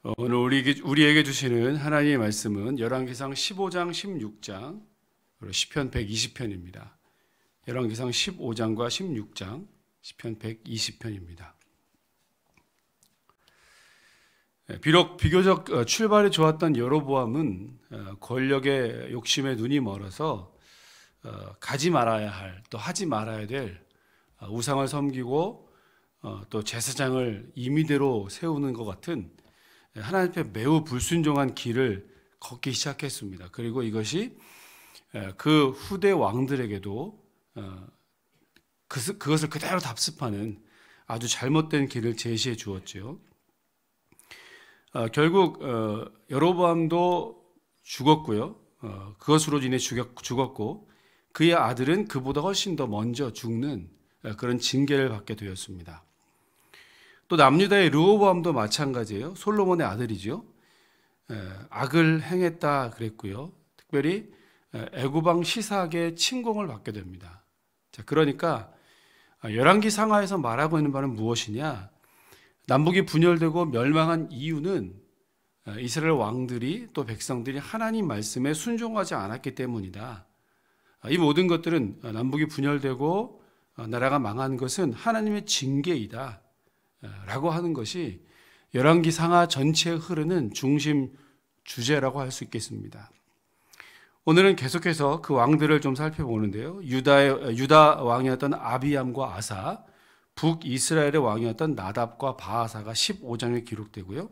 오늘 우리에게 주시는 하나님의 말씀은 열왕기상 15장, 16장, 그리고 시편 120편입니다. 열왕기상 15장과 16장, 시편 120편입니다. 비록 비교적 출발이 좋았던 여로보암은 권력의 욕심에 눈이 멀어서 가지 말아야 할, 또 하지 말아야 될 우상을 섬기고 또 제사장을 임의대로 세우는 것 같은 하나님 앞에 매우 불순종한 길을 걷기 시작했습니다. 그리고 이것이 그 후대 왕들에게도 그것을 그대로 답습하는 아주 잘못된 길을 제시해 주었죠. 결국 여로보암도 죽었고요. 그것으로 인해 죽었고 그의 아들은 그보다 훨씬 더 먼저 죽는 그런 징계를 받게 되었습니다. 또 남유다의 르호보암도 마찬가지예요. 솔로몬의 아들이죠. 악을 행했다 그랬고요. 특별히 애굽왕 시삭의 침공을 받게 됩니다. 자, 그러니까 열왕기 상하에서 말하고 있는 바는 무엇이냐? 남북이 분열되고 멸망한 이유는 이스라엘 왕들이 또 백성들이 하나님 말씀에 순종하지 않았기 때문이다. 이 모든 것들은 남북이 분열되고 나라가 망한 것은 하나님의 징계이다 라고 하는 것이 열왕기 상하 전체에 흐르는 중심 주제라고 할 수 있겠습니다. 오늘은 계속해서 그 왕들을 좀 살펴보는데요. 유다 왕이었던 아비암과 아사, 북이스라엘의 왕이었던 나답과 바아사가 15장에 기록되고요.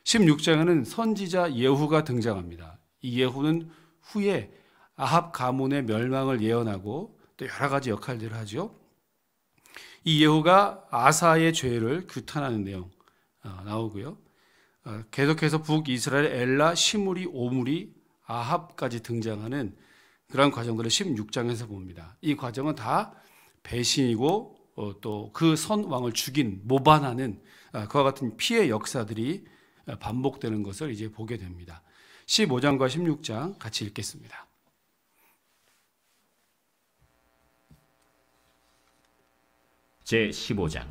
16장에는 선지자 예후가 등장합니다. 이 예후는 후에 아합 가문의 멸망을 예언하고 또 여러 가지 역할들을 하죠. 이 예후가 아사의 죄를 규탄하는 내용 나오고요. 계속해서 북이스라엘 엘라, 시므리, 오므리, 아합까지 등장하는 그런 과정들을 16장에서 봅니다. 이 과정은 다 배신이고 또 그 선 왕을 죽인, 모반하는 그와 같은 피해 역사들이 반복되는 것을 이제 보게 됩니다. 15장과 16장 같이 읽겠습니다. 제15장.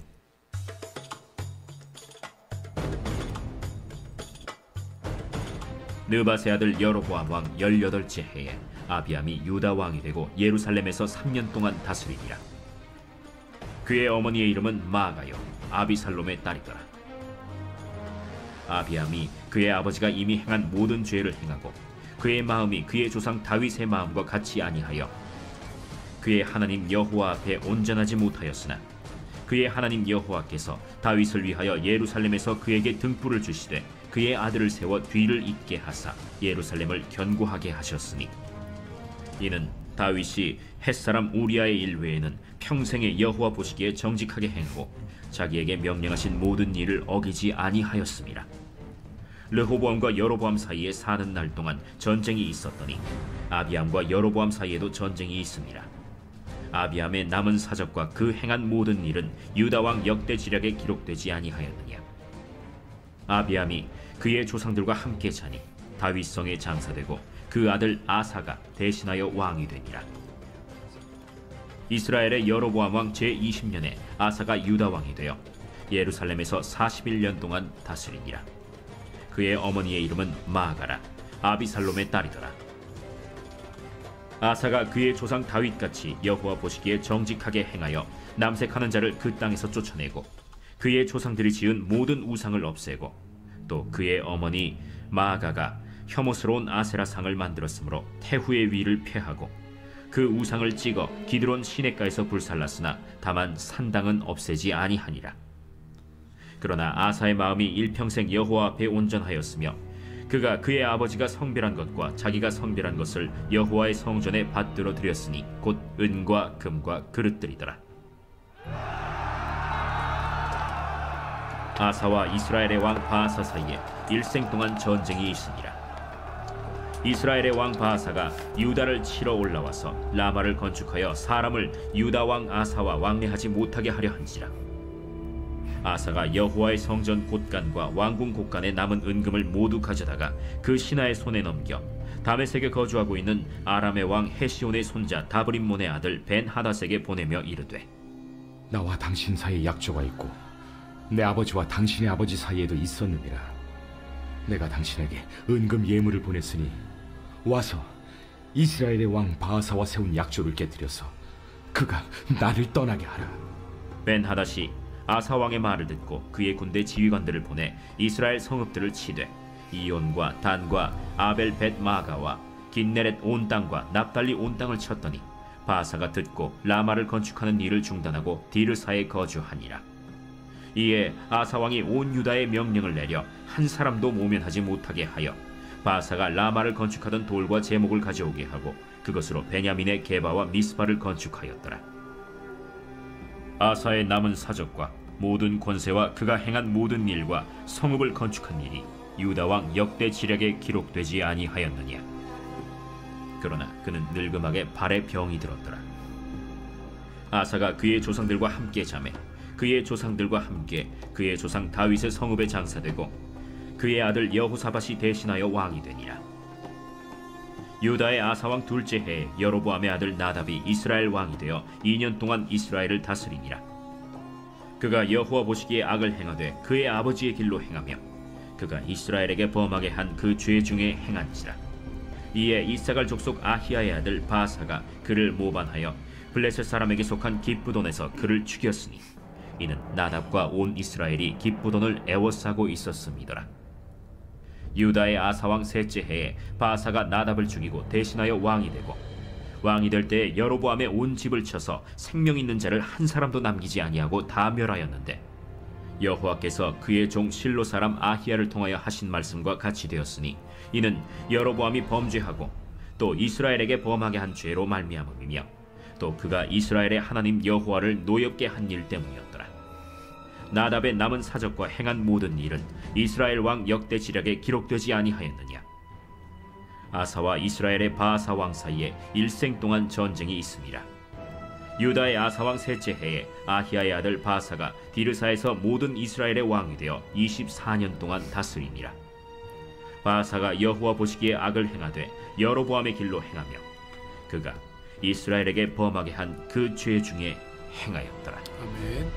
느바세 아들 여로보암 왕 18째 해에 아비암이 유다 왕이 되고 예루살렘에서 3년 동안 다스리니라. 그의 어머니의 이름은 마아가요 아비살롬의 딸이더라. 아비암이 그의 아버지가 이미 행한 모든 죄를 행하고 그의 마음이 그의 조상 다윗의 마음과 같이 아니하여 그의 하나님 여호와 앞에 온전하지 못하였으나 그의 하나님 여호와께서 다윗을 위하여 예루살렘에서 그에게 등불을 주시되 그의 아들을 세워 뒤를 잇게 하사 예루살렘을 견고하게 하셨으니 이는 다윗이 햇사람 우리아의 일 외에는 평생에 여호와 보시기에 정직하게 행하고 자기에게 명령하신 모든 일을 어기지 아니하였음이라. 르호보암과 여로보암 사이에 사는 날 동안 전쟁이 있었더니 아비암과 여로보암 사이에도 전쟁이 있습니다. 아비암의 남은 사적과 그 행한 모든 일은 유다왕 역대지략에 기록되지 아니하였느냐. 아비암이 그의 조상들과 함께 자니 다윗성에 장사되고 그 아들 아사가 대신하여 왕이 되니라. 이스라엘의 여로보암 왕 제20년에 아사가 유다 왕이 되어 예루살렘에서 41년 동안 다스리니라. 그의 어머니의 이름은 마아가라 아비살롬의 딸이더라. 아사가 그의 조상 다윗같이 여호와 보시기에 정직하게 행하여 남색하는 자를 그 땅에서 쫓아내고 그의 조상들이 지은 모든 우상을 없애고 또 그의 어머니 마아가가 혐오스러운 아세라 상을 만들었으므로 태후의 위를 폐하고 그 우상을 찍어 기드론 시냇가에서 불살랐으나 다만 산당은 없애지 아니하니라. 그러나 아사의 마음이 일평생 여호와 앞에 온전하였으며 그가 그의 아버지가 성별한 것과 자기가 성별한 것을 여호와의 성전에 받들어 드렸으니 곧 은과 금과 그릇들이더라. 아사와 이스라엘의 왕 바아사 사이에 일생 동안 전쟁이 있으니라. 이스라엘의 왕 바아사가 유다를 치러 올라와서 라마를 건축하여 사람을 유다 왕 아사와 왕래하지 못하게 하려 한지라. 아사가 여호와의 성전 곳간과 왕궁 곳간에 남은 은금을 모두 가져다가 그 신하의 손에 넘겨 다메섹에 거주하고 있는 아람의 왕 헤시온의 손자 다브림몬의 아들 벤하닷에게 보내며 이르되 나와 당신 사이에 약조가 있고 내 아버지와 당신의 아버지 사이에도 있었느니라. 내가 당신에게 은금 예물을 보냈으니 와서 이스라엘의 왕 바하사와 세운 약조를 깨뜨려서 그가 나를 떠나게 하라. 벤하닷이 아사 왕의 말을 듣고 그의 군대 지휘관들을 보내 이스라엘 성읍들을 치되 이온과 단과 아벨 벳 마가와 긴네렛 온 땅과 납달리 온 땅을 쳤더니 바하사가 듣고 라마를 건축하는 일을 중단하고 디르사에 거주하니라. 이에 아사 왕이 온 유다에 명령을 내려 한 사람도 모면하지 못하게 하여 바하사가 라마를 건축하던 돌과 제목을 가져오게 하고 그것으로 베냐민의 게바와 미스바를 건축하였더라. 아사의 남은 사적과 모든 권세와 그가 행한 모든 일과 성읍을 건축한 일이 유다 왕 역대 지략에 기록되지 아니하였느냐. 그러나 그는 늙음하게 발에 병이 들었더라. 아사가 그의 조상들과 함께 자매 그의 조상들과 함께 그의 조상 다윗의 성읍에 장사되고 그의 아들 여호사밧이 대신하여 왕이 되니라. 유다의 아사 왕 둘째 해에 여로보암의 아들 나답이 이스라엘 왕이 되어 2년 동안 이스라엘을 다스리니라. 그가 여호와 보시기에 악을 행하되 그의 아버지의 길로 행하며 그가 이스라엘에게 범하게 한 그 죄 중에 행한지라. 이에 이사갈 족속 아히야의 아들 바하사가 그를 모반하여 블레셋 사람에게 속한 깁부돈에서 그를 죽였으니 이는 나답과 온 이스라엘이 깁부돈을 애워싸고 있었음이더라. 유다의 아사왕 셋째 해에 바하사가 나답을 죽이고 대신하여 왕이 되고 왕이 될 때에 여로보암의 온 집을 쳐서 생명 있는 자를 한 사람도 남기지 아니하고 다 멸하였는데 여호와께서 그의 종 실로 사람 아히야를 통하여 하신 말씀과 같이 되었으니 이는 여로보암이 범죄하고 또 이스라엘에게 범하게 한 죄로 말미암음이며 또 그가 이스라엘의 하나님 여호와를 노엽게 한 일 때문이었더라. 나답의 남은 사적과 행한 모든 일은 이스라엘 왕 역대 지략에 기록되지 아니하였느냐. 아사와 이스라엘의 바하사 왕 사이에 일생 동안 전쟁이 있음이라. 유다의 아사 왕 셋째 해에 아히야의 아들 바하사가 디르사에서 모든 이스라엘의 왕이 되어 24년 동안 다스리니라. 바하사가 여호와 보시기에 악을 행하되 여로보암의 길로 행하며 그가 이스라엘에게 범하게 한 그 죄 중에 행하였더라. 아멘.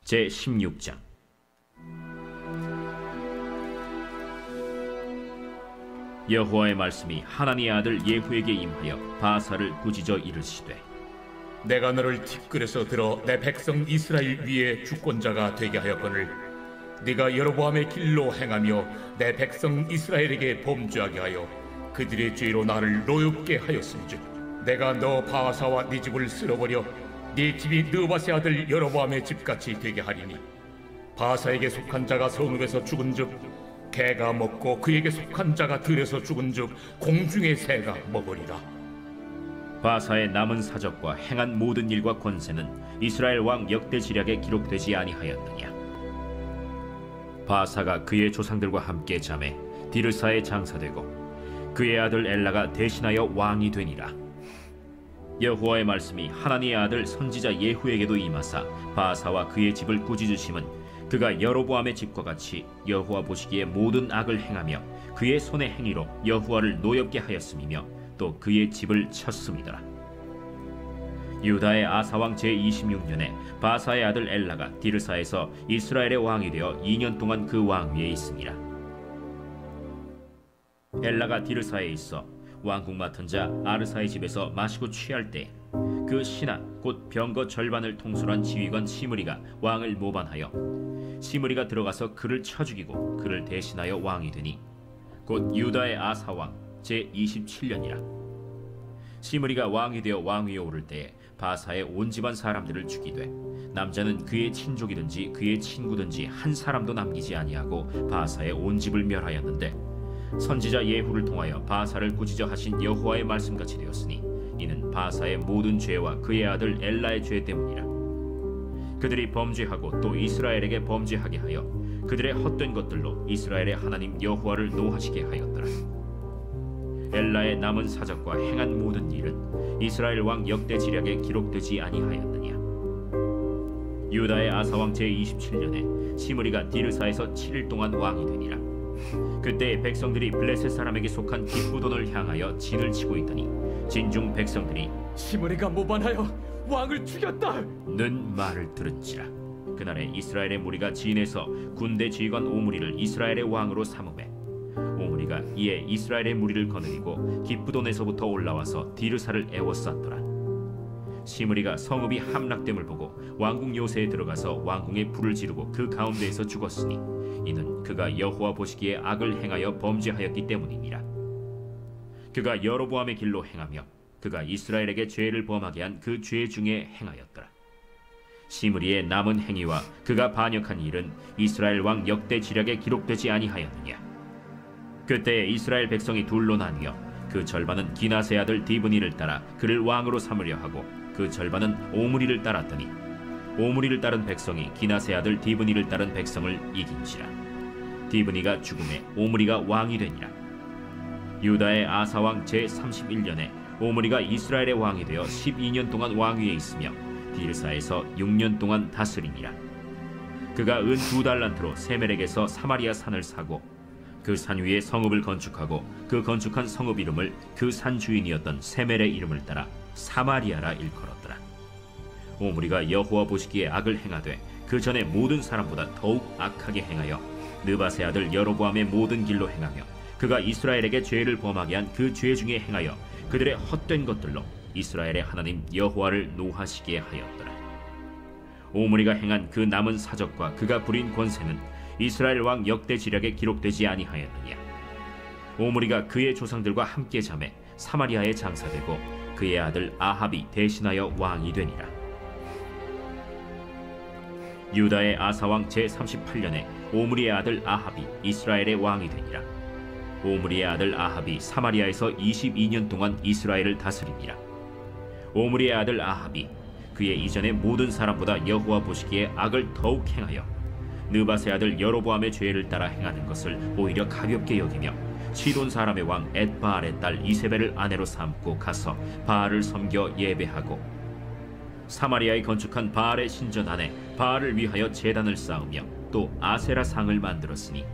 제 16장. 여호와의 말씀이 하나니의 아들 예후에게 임하여 바하사를 꾸짖어 이르시되 내가 너를 티끌에서 들어 내 백성 이스라엘 위에 주권자가 되게 하였거늘 네가 여로보암의 길로 행하며 내 백성 이스라엘에게 범죄하게 하여 그들의 죄로 나를 노엽게 하였음즉 내가 너 바하사와 네 집을 쓸어버려 네 집이 느바세 아들 여로보암의 집같이 되게 하리니 바하사에게 속한 자가 성읍에서 죽은즉 개가 먹고 그에게 속한 자가 들에서 죽은즉 공중의 새가 먹으리라. 바하사의 남은 사적과 행한 모든 일과 권세는 이스라엘 왕 역대 지략에 기록되지 아니하였느냐. 바하사가 그의 조상들과 함께 잠에 디르사에 장사되고 그의 아들 엘라가 대신하여 왕이 되니라. 여호와의 말씀이 하나니의 아들 선지자 예후에게도 임하사 바하사와 그의 집을 꾸짖으심은 그가 여로보암의 집과 같이 여호와 보시기에 모든 악을 행하며 그의 손의 행위로 여호와를 노엽게 하였음이며 또 그의 집을 쳤음이더라. 유다의 아사왕 제26년에 바하사의 아들 엘라가 디르사에서 이스라엘의 왕이 되어 2년 동안 그 왕 위에 있으니라. 엘라가 디르사에 있어 왕궁 맡은 자 아르사의 집에서 마시고 취할 때 그 신하 곧 병거 절반을 통솔한 지휘관 시므리가 왕을 모반하여 시므리가 들어가서 그를 쳐 죽이고 그를 대신하여 왕이 되니 곧 유다의 아사왕 제27년이라. 시므리가 왕이 되어 왕위에 오를 때에 바하사의 온 집안 사람들을 죽이되 남자는 그의 친족이든지 그의 친구든지 한 사람도 남기지 아니하고 바하사의 온 집을 멸하였는데 선지자 예후를 통하여 바하사를 꾸짖어 하신 여호와의 말씀같이 되었으니 이는 바하사의 모든 죄와 그의 아들 엘라의 죄 때문이라. 그들이 범죄하고 또 이스라엘에게 범죄하게 하여 그들의 헛된 것들로 이스라엘의 하나님 여호와를 노하시게 하였더라. 엘라의 남은 사적과 행한 모든 일은 이스라엘 왕 역대 지략에 기록되지 아니하였느냐. 유다의 아사왕 제27년에 시므리가 디르사에서 7일 동안 왕이 되니라. 그때 백성들이 블레셋 사람에게 속한 깁부돈을 향하여 진을 치고 있더니 진중 백성들이 시므리가 모반하여 왕을 죽였다 는 말을 들은지라. 그날에 이스라엘의 무리가 진에서 군대 지휘관 오므리를 이스라엘의 왕으로 삼음해 오므리가 이에 이스라엘의 무리를 거느리고 기브돈에서부터 올라와서 디르사를 에워쌌더라. 시므리가 성읍이 함락됨을 보고 왕궁 요새에 들어가서 왕궁에 불을 지르고 그 가운데에서 죽었으니 이는 그가 여호와 보시기에 악을 행하여 범죄하였기 때문이니라. 그가 여로보암의 길로 행하며 그가 이스라엘에게 죄를 범하게 한 그 죄 중에 행하였더라. 시므리의 남은 행위와 그가 반역한 일은 이스라엘 왕 역대 지략에 기록되지 아니하였느냐. 그때에 이스라엘 백성이 둘로 나뉘어 그 절반은 기나세 아들 디브니를 따라 그를 왕으로 삼으려 하고 그 절반은 오므리를 따랐더니 오므리를 따른 백성이 기나세 아들 디브니를 따른 백성을 이긴지라. 디브니가 죽음에 오므리가 왕이 되니라. 유다의 아사왕 제31년에 오므리가 이스라엘의 왕이 되어 12년 동안 왕위에 있으며 디르사에서 6년 동안 다스리니라. 그가 은 2달란트로 세멜에게서 사마리아 산을 사고 그 산 위에 성읍을 건축하고 그 건축한 성읍 이름을 그 산 주인이었던 세멜의 이름을 따라 사마리아라 일컬었더라. 오므리가 여호와 보시기에 악을 행하되 그 전에 모든 사람보다 더욱 악하게 행하여 느바세 아들 여로보암의 모든 길로 행하며 그가 이스라엘에게 죄를 범하게 한 그 죄 중에 행하여 그들의 헛된 것들로 이스라엘의 하나님 여호와를 노하시게 하였더라. 오므리가 행한 그 남은 사적과 그가 부린 권세는 이스라엘 왕 역대 지략에 기록되지 아니하였느냐. 오므리가 그의 조상들과 함께 잠에 사마리아에 장사되고 그의 아들 아합이 대신하여 왕이 되니라. 유다의 아사왕 제38년에 오므리의 아들 아합이 이스라엘의 왕이 되니라. 오므리의 아들 아합이 사마리아에서 22년 동안 이스라엘을 다스리니라. 오므리의 아들 아합이 그의 이전의 모든 사람보다 여호와 보시기에 악을 더욱 행하여 느바세 아들 여로보암의 죄를 따라 행하는 것을 오히려 가볍게 여기며 시돈 사람의 왕 엣바알의 딸 이세벨을 아내로 삼고 가서 바알을 섬겨 예배하고 사마리아에 건축한 바알의 신전 안에 바알을 위하여 제단을 쌓으며 또 아세라 상을 만들었으니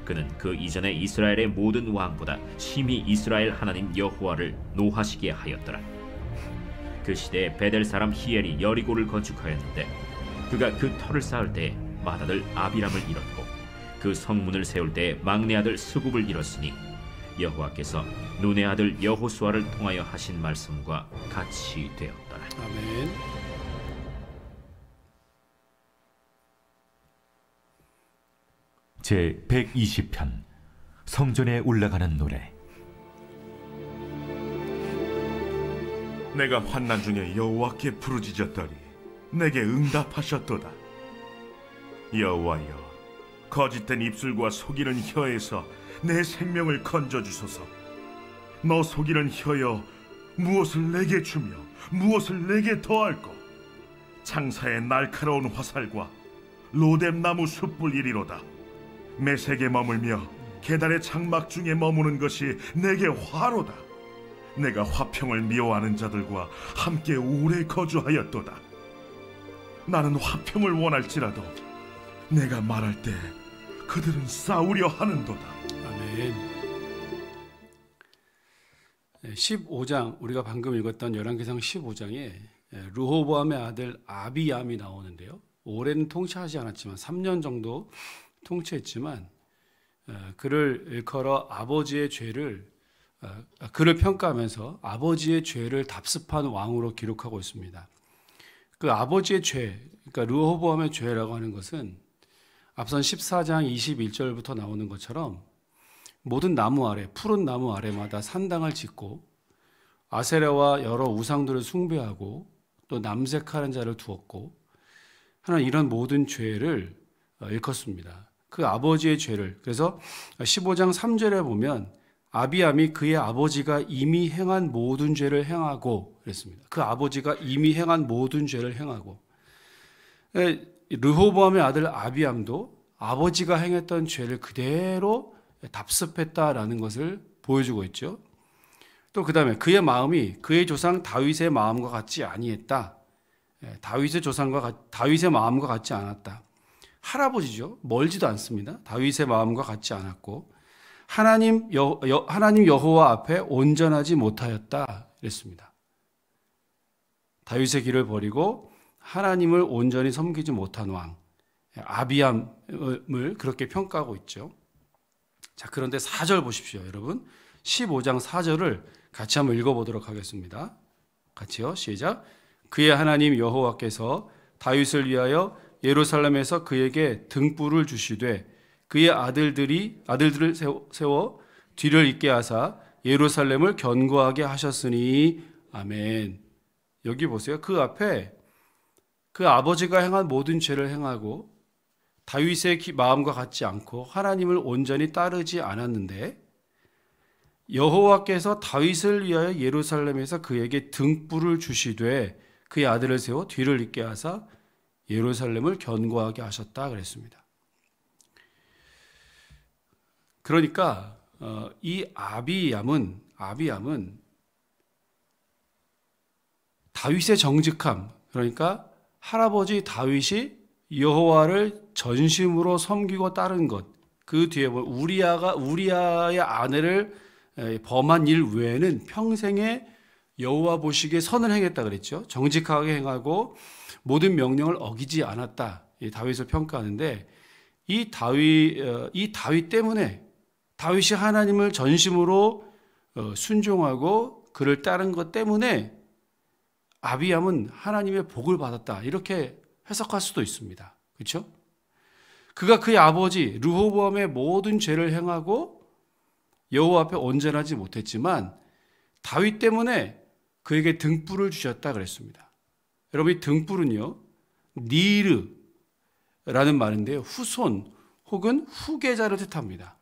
그는 그 이전에 이스라엘의 모든 왕보다 심히 이스라엘 하나님 여호와를 노하시게 하였더라. 그 시대에 베델 사람 히엘이 여리고를 건축하였는데 그가 그 터를 쌓을 때에 맏아들 아비람을 잃었고 그 성문을 세울 때에 막내 아들 스굽을 잃었으니 여호와께서 눈의 아들 여호수아를 통하여 하신 말씀과 같이 되었더라. 아멘. 제 120편 성전에 올라가는 노래. 내가 환난 중에 여호와께 부르짖었더니 내게 응답하셨도다. 여호와여, 거짓된 입술과 속이는 혀에서 내 생명을 건져주소서. 너 속이는 혀여, 무엇을 내게 주며 무엇을 내게 더할꼬. 창사의 날카로운 화살과 로뎀나무 숯불이리로다. 메색에 머물며 계달의 장막 중에 머무는 것이 내게 화로다. 내가 화평을 미워하는 자들과 함께 오래 거주하였도다. 나는 화평을 원할지라도 내가 말할 때 그들은 싸우려 하는도다. 아멘. 15장 우리가 방금 읽었던 열왕기상 15장에 르호보암의 아들 아비암이 나오는데요. 오래는 통치하지 않았지만 3년 정도 통치했지만 그를 일컬어 아버지의 죄를 그를 평가하면서 아버지의 죄를 답습한 왕으로 기록하고 있습니다. 그 아버지의 죄, 그러니까 르호보암의 죄라고 하는 것은 앞선 14장 21절부터 나오는 것처럼 모든 나무 아래, 푸른 나무 아래마다 산당을 짓고 아세라와 여러 우상들을 숭배하고 또 남색하는 자를 두었고 하는 이런 모든 죄를 일컫습니다. 그 아버지의 죄를, 그래서 15장 3절에 보면 아비암이 그의 아버지가 이미 행한 모든 죄를 행하고 그랬습니다. 그 아버지가 이미 행한 모든 죄를 행하고, 르호보암의 아들 아비암도 아버지가 행했던 죄를 그대로 답습했다라는 것을 보여주고 있죠. 또 그 다음에 그의 마음이 그의 조상 다윗의 마음과 같지 아니했다. 다윗의 마음과 같지 않았다. 할아버지죠. 멀지도 않습니다. 다윗의 마음과 같지 않았고 하나님 여호와 앞에 온전하지 못하였다 그랬습니다. 다윗의 길을 버리고 하나님을 온전히 섬기지 못한 왕, 아비암을 그렇게 평가하고 있죠. 자, 그런데 4절 보십시오, 여러분. 15장 4절을 같이 한번 읽어보도록 하겠습니다. 같이요, 시작. 그의 하나님 여호와께서 다윗을 위하여 예루살렘에서 그에게 등불을 주시되 그의 아들들을 세워 뒤를 잇게 하사 예루살렘을 견고하게 하셨으니 아멘. 여기 보세요. 그 앞에 그 아버지가 행한 모든 죄를 행하고 다윗의 마음과 같지 않고 하나님을 온전히 따르지 않았는데 여호와께서 다윗을 위하여 예루살렘에서 그에게 등불을 주시되 그의 아들을 세워 뒤를 잇게 하사 예루살렘을 견고하게 하셨다 그랬습니다. 그러니까 이 아비암은 다윗의 정직함, 그러니까 할아버지 다윗이 여호와를 전심으로 섬기고 따른 것, 그 뒤에 우리아의 아내를 범한 일 외에는 평생에 여호와 보시기에 선을 행했다 그랬죠. 정직하게 행하고 모든 명령을 어기지 않았다. 이 다윗을 평가하는데 이 다윗 때문에 다윗이 하나님을 전심으로 순종하고 그를 따른 것 때문에 아비암은 하나님의 복을 받았다. 이렇게 해석할 수도 있습니다. 그렇죠? 그가 그의 아버지 르호보암의 모든 죄를 행하고 여호와 앞에 온전하지 못했지만 다윗 때문에 그에게 등불을 주셨다 그랬습니다. 여러분, 이 등불은요, 니르라는 말인데요, 후손 혹은 후계자를 뜻합니다.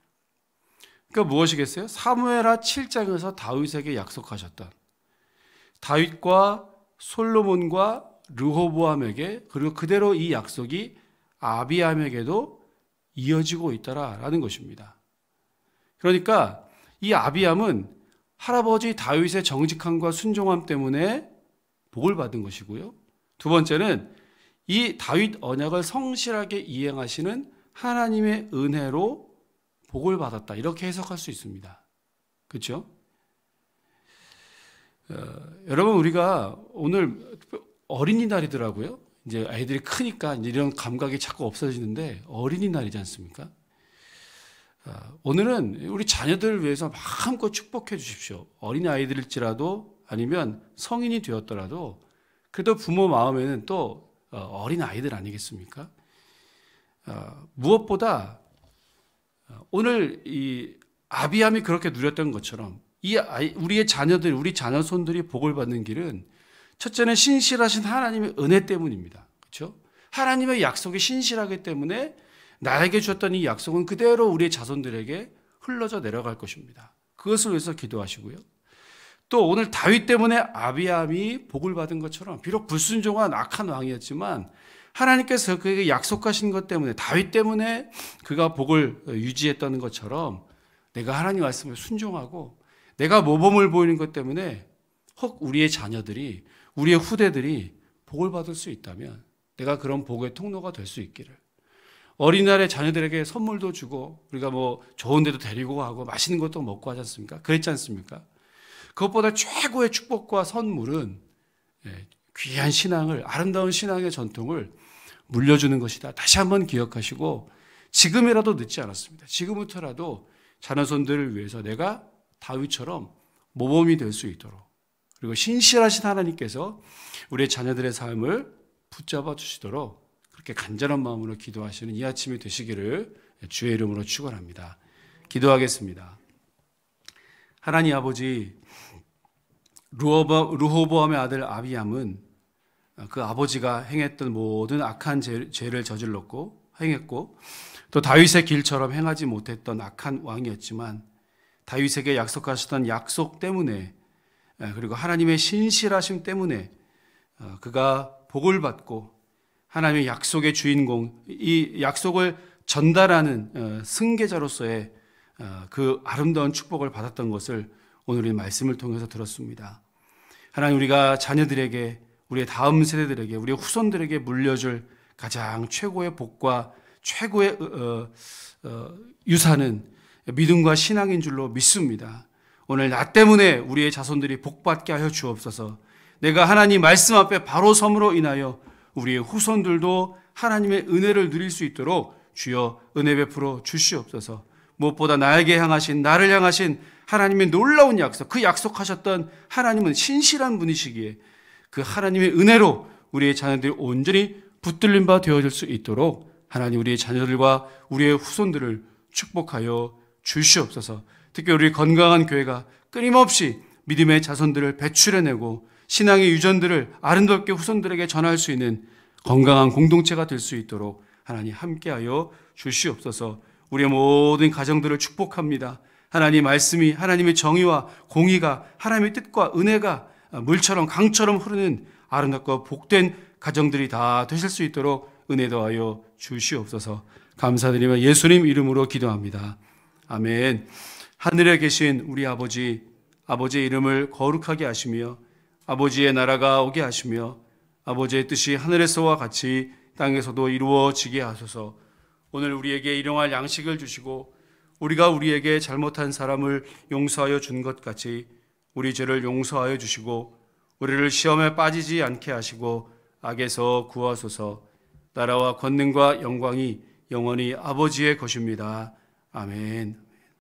그러니까 무엇이겠어요? 사무엘하 7장에서 다윗에게 약속하셨던 다윗과 솔로몬과 르호보암에게, 그리고 그대로 이 약속이 아비암에게도 이어지고 있다라는 것입니다. 그러니까 이 아비암은 할아버지 다윗의 정직함과 순종함 때문에 복을 받은 것이고요. 두 번째는 이 다윗 언약을 성실하게 이행하시는 하나님의 은혜로 복을 받았다. 이렇게 해석할 수 있습니다. 그렇죠? 여러분, 우리가 오늘 어린이날이더라고요. 이제 아이들이 크니까 이제 이런 감각이 자꾸 없어지는데 어린이날이지 않습니까? 오늘은 우리 자녀들을 위해서 마음껏 축복해 주십시오. 어린 아이들일지라도 아니면 성인이 되었더라도 그래도 부모 마음에는 또 어린 아이들 아니겠습니까? 무엇보다 오늘 이 아비암이 그렇게 누렸던 것처럼 우리의 자녀들, 우리 자녀손들이 복을 받는 길은 첫째는 신실하신 하나님의 은혜 때문입니다. 그렇죠? 하나님의 약속이 신실하기 때문에 나에게 주었던 이 약속은 그대로 우리의 자손들에게 흘러져 내려갈 것입니다. 그것을 위해서 기도하시고요. 또 오늘 다윗 때문에 아비암이 복을 받은 것처럼 비록 불순종한 악한 왕이었지만 하나님께서 그에게 약속하신 것 때문에 다윗 때문에 그가 복을 유지했다는 것처럼 내가 하나님 말씀을 순종하고 내가 모범을 보이는 것 때문에 혹 우리의 자녀들이 우리의 후대들이 복을 받을 수 있다면 내가 그런 복의 통로가 될 수 있기를. 어린날에 자녀들에게 선물도 주고 우리가 뭐 좋은 데도 데리고 가고 맛있는 것도 먹고 하지 않습니까? 그랬지 않습니까? 그것보다 최고의 축복과 선물은 귀한 신앙을, 아름다운 신앙의 전통을 물려주는 것이다. 다시 한번 기억하시고 지금이라도 늦지 않았습니다. 지금부터라도 자녀손들을 위해서 내가 다윗처럼 모범이 될 수 있도록, 그리고 신실하신 하나님께서 우리의 자녀들의 삶을 붙잡아 주시도록 그렇게 간절한 마음으로 기도하시는 이 아침이 되시기를 주의 이름으로 축원합니다. 기도하겠습니다. 하나님 아버지, 르호보암의 아들 아비암은 그 아버지가 행했던 모든 악한 죄를 저질렀고 행했고 또 다윗의 길처럼 행하지 못했던 악한 왕이었지만 다윗에게 약속하셨던 약속 때문에, 그리고 하나님의 신실하심 때문에 그가 복을 받고 하나님의 약속의 주인공, 이 약속을 전달하는 승계자로서의 그 아름다운 축복을 받았던 것을 오늘 이 말씀을 통해서 들었습니다. 하나님, 우리가 자녀들에게, 우리의 다음 세대들에게, 우리의 후손들에게 물려줄 가장 최고의 복과 최고의 유산은 믿음과 신앙인 줄로 믿습니다. 오늘 나 때문에 우리의 자손들이 복받게 하여 주옵소서. 내가 하나님 말씀 앞에 바로 섬으로 인하여 우리의 후손들도 하나님의 은혜를 누릴 수 있도록 주여 은혜 베풀어 주시옵소서. 무엇보다 나에게 향하신, 나를 향하신 하나님의 놀라운 약속, 그 약속하셨던 하나님은 신실한 분이시기에 그 하나님의 은혜로 우리의 자녀들이 온전히 붙들린 바 되어질 수 있도록 하나님 우리의 자녀들과 우리의 후손들을 축복하여 주시옵소서. 특히 우리 건강한 교회가 끊임없이 믿음의 자손들을 배출해내고 신앙의 유전들을 아름답게 후손들에게 전할 수 있는 건강한 공동체가 될 수 있도록 하나님 함께하여 주시옵소서. 우리의 모든 가정들을 축복합니다. 하나님 말씀이, 하나님의 정의와 공의가, 하나님의 뜻과 은혜가 물처럼 강처럼 흐르는 아름답고 복된 가정들이 다 되실 수 있도록 은혜 더하여 주시옵소서. 감사드리며 예수님 이름으로 기도합니다. 아멘. 하늘에 계신 우리 아버지, 아버지의 이름을 거룩하게 하시며 아버지의 나라가 오게 하시며 아버지의 뜻이 하늘에서와 같이 땅에서도 이루어지게 하소서. 오늘 우리에게 일용할 양식을 주시고 우리가 우리에게 잘못한 사람을 용서하여 준 것 같이 우리 죄를 용서하여 주시고 우리를 시험에 빠지지 않게 하시고 악에서 구하소서. 나라와 권능과 영광이 영원히 아버지의 것입니다. 아멘.